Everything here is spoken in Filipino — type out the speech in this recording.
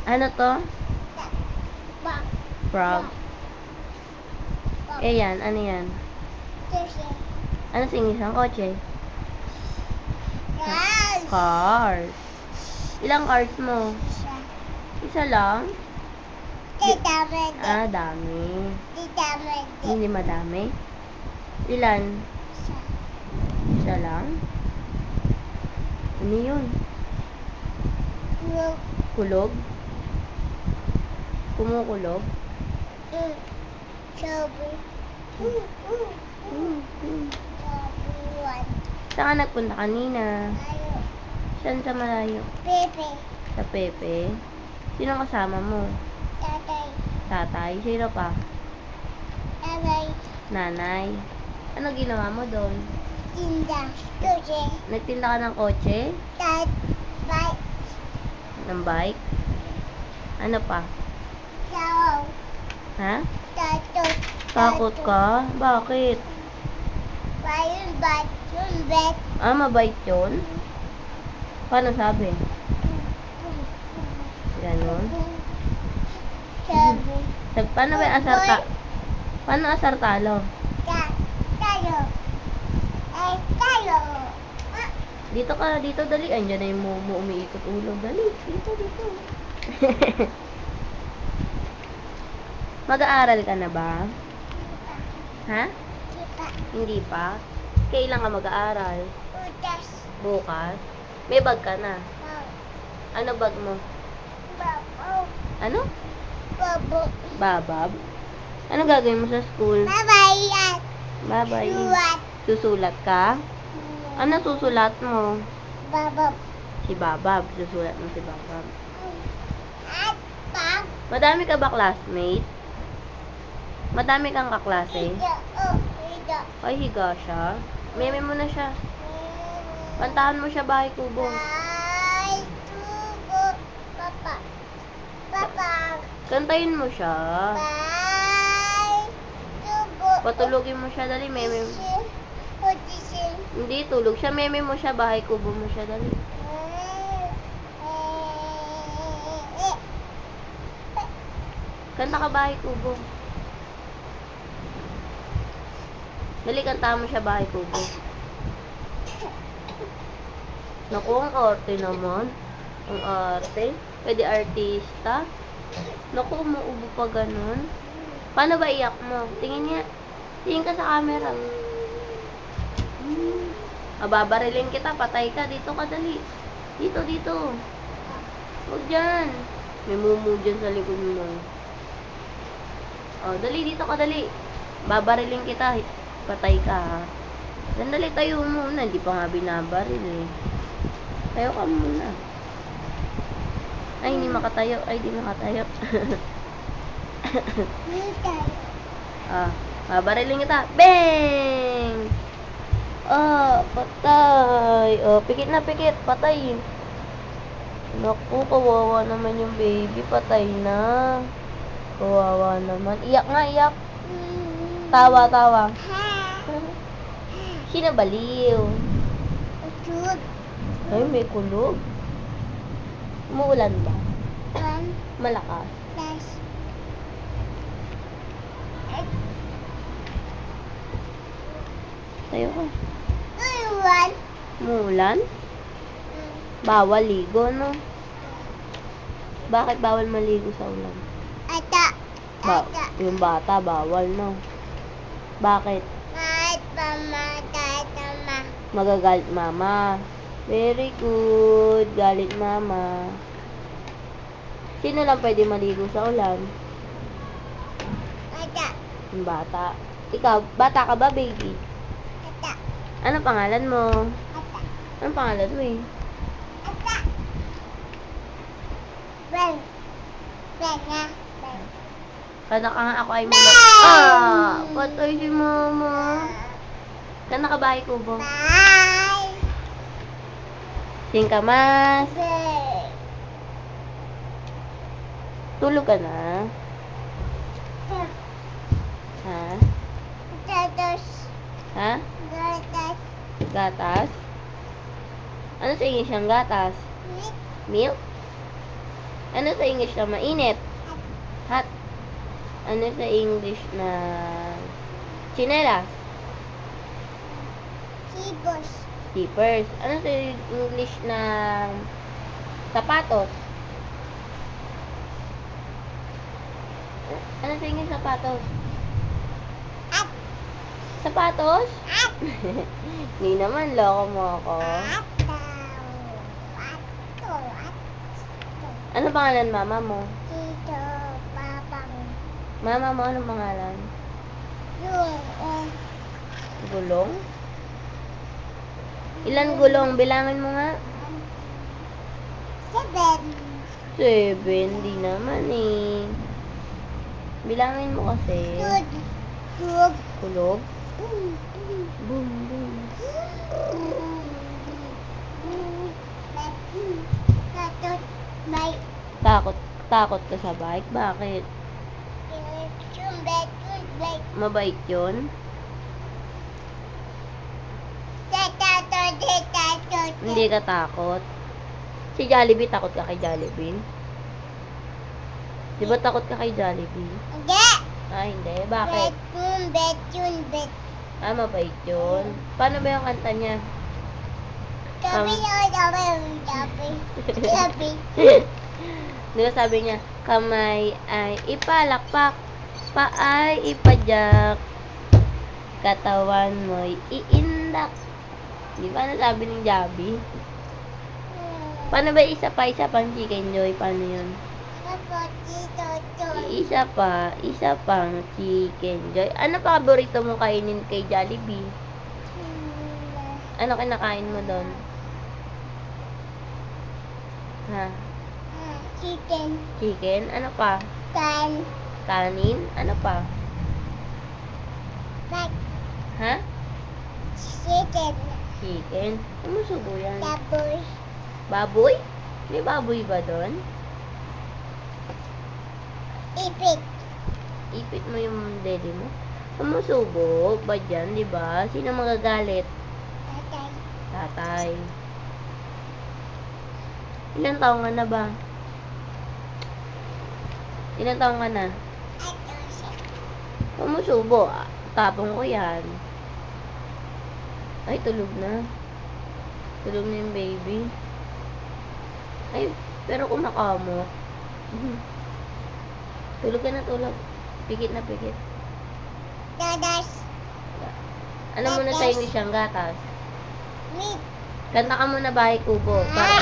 Ano to? Frog. Eh yan, ano yan? Ano sa English ang kotse? Cars. Ilang cars mo? Isa lang? Ah, dami. Hindi madami? Ilan? Isa lang? Ano yun? Kulog? Kumukulog? Saan ka nagpunta kanina? Saan sa malayo? Sa Pepe? Sino kasama mo? Tatay? Sino pa? Nanay? Ano ginawa mo doon? Nagtinda ka ng kotse? Ng bike? Ano pa? Ha? Takot ka? Bakit? Ah, mabait yun? Paano sabi? Ganon? Paano ba yung asar Paano asar talo? Dito ka, dito dali. Andiyan na yung umiikot ulo. Dali, dito. Mag-aaral ka na ba? Ha? Hindi pa? Kailan ka mag-aaral? Bukas? May bag ka na? Ano bag mo? Ano? Babab? Ano gagawin mo sa school? Bye-bye. Susulat ka? Ano susulat mo? Si Babab. Susulat mo si Babab. Madami ka ba classmate? Madami kang kaklase? Ay, higa siya. Meme mo na siya. Kantahan mo siya, Bahay Kubo. Kantayin mo siya. Patulogin mo siya, dali. Meme mo. Hindi, tulog siya. Meme mo siya, Bahay Kubo mo siya, dali. Kanta ka, Bahay Kubo. Dali, kanta mo siya, Bahay Kubo. Naku, ang arte naman. Ang arte. Pwede artista. Naku, umuubo pa ganun. Paano ba iyak mo? Tingin niya. Tingin ka sa camera. Babarilin kita. Patay ka. Dito ka, dali. Dito. Huwag dyan. May mumu dyan sa likod mo. Oh, dali. Dito ka, dali. Babarilin kita. Patay ka, ha. Sandali, tayo muna. Hindi pa nga binabaril, eh. Tayo ka muna. Ay, hindi makatayo. Ay, hindi makatayo. Babarilin kita. Bang! Patay. Pikit na pikit. Patay. Naku, kawawa naman yung baby. Patay na. Kawawa naman. Iyak nga, iyak. Tawa. Kinabaliw. Ay, may kulog. Umuulan ba? Malakas. Tayo ka. Umuulan? Bawal ligo, no? Bakit bawal maligo sa ulan? Yung bata, bawal, no? Bakit? Magagalit mama. Very good. Galit mama. Sino lang pwede maligo sa ulan? Yung bata. Ikaw, bata ka ba, baby? Ano pangalan mo? Anong pangalan mo, eh? Kana ka nga, ako ay mula. Patay si mama. Kana ka, Bahay Kubo? Singkamas. Tulog ka na? Ha? Ha? Gatas? Ano sa English ang gatas? Milk? Ano sa English na mainit? Hot. Ano sa English na chinelas? Sibos. Slippers. Ano sa English na sapatos? Ano sa English sapatos? At. Sapatos? At. Hindi naman, loko mo ako. At daw. At to. At to. Ano pangalan mama mo? Dito. Papang. Mama mo, anong pangalan? Yung. Gulong? Ilan gulong? Bilangin mo nga. 7. 7, di naman eh. Bilangin mo kasi. Good. Good. Kulog? Boom. Boom, boom. May Takot ka sa bike? Bakit? Mabait yun? Hindi ka takot? Si Jollibee, takot ka kay Jollibee? Di ba takot ka kay Jollibee? Hindi. Ah, hindi. Bakit? Bet. Ah, mabait yun. Paano ba yung kanta niya? Gabi. Di ba sabi niya, kamay ay ipalakpak, paay ipadyak, katawan mo'y iindak. Di ba nasabi ng Jabi? Paano ba isa pang Chicken Joy? Paano yun? Isa pang Chicken Joy. Ano pa paborito mo kainin kay Jollibee? Ano kinakain mo doon? Ha? Chicken? Ano pa? Kanin? Ano pa? Ha? Chicken? Umusubo yan. Baboy? May baboy ba doon? Ipit mo yung dede mo? Umusubo ba dyan, di ba? Sino magagalit? Tatay. Ilan taong ka na ba? Ilan taong ka na? Umusubo. Tapong ko yan. Ay, tulog na. Tulog na yung baby. Ay, pero kumakamo. Tulog ka na, tulog. Pikit na pikit. Ano muna sa English ang gatas? Kanta ka muna Bahay Kubo. Para